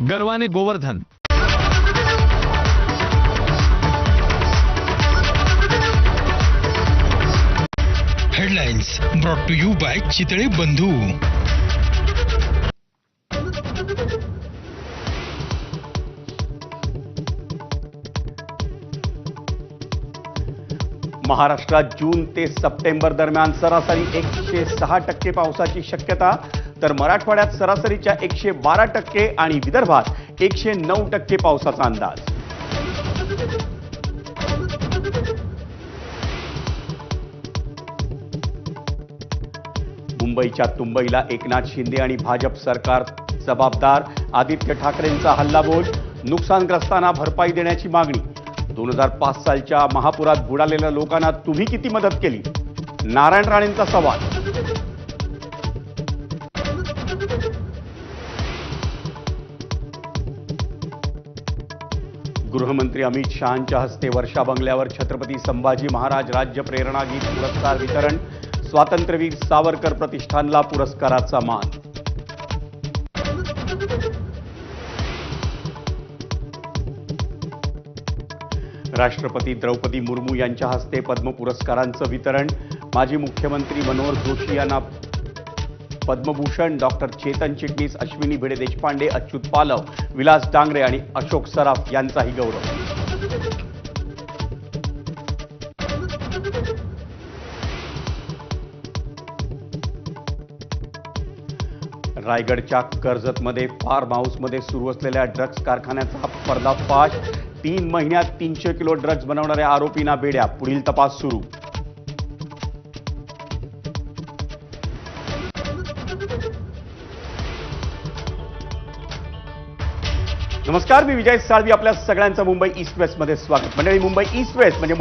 गर्वाने Govardhan. Headlines brought to you by Chitale Bandhu. महाराष्ट्रात जून ते सप्टेंबर दरम्यान सरासरी 106% पावसाची शक्यता, तर मराठवाड्यात सरासरीच्या 112% आणि विदर्भात 109% पावसाचा अंदाज। मुंबईच्या तुंबईला एकनाथ शिंदे आणि भाजप सरकार जबाबदार, आदित्य ठाकरेंचा हल्लाबोल, नुकसानग्रस्तांना भरपाई देण्याची मागणी। 2005 सालच्या महापुरात बुडालेल्या लोकांना तुम्ही किती मदत केली? नारायण राणेंचा सवाल। गृहमंत्री अमित शहांच्या हस्ते वर्षा बंगल्यावर छत्रपती संभाजी महाराज राज्य प्रेरणा गीत पुरस्कार वितरण, स्वातंत्र्यवीर सावरकर प्रतिष्ठानला पुरस्काराचा मान। राष्ट्रपती द्रौपदी मुर्मू यांच्या हस्ते पद्म पुरस्कारांचं वितरण, माजी मुख्यमंत्री मनोहर जोशी यांना पद्मभूषण, डॉक्टर चेतन चिटणीस, अश्विनी भिडे देशपांडे, अच्युत पालव, विलास डांगरे आणि अशोक सराफ यांचाही गौरव। रायगडच्या कर्जतमध्ये फार्म हाऊसमध्ये सुरू असलेल्या ड्रग्ज कारखान्याचा पर्दाफाश, 3 महिन्यात 300 किलो ड्रग्ज बनवणाऱ्या आरोपींना बेड्या, पुढील तपास सुरू। नमस्कार, मी विजय साळवी, आपल्या सगळ्यांचं मुंबई ईस्ट वेस्ट मध्ये स्वागत। मंडळी, मुंबई ईस्ट वेस्ट म्हणजे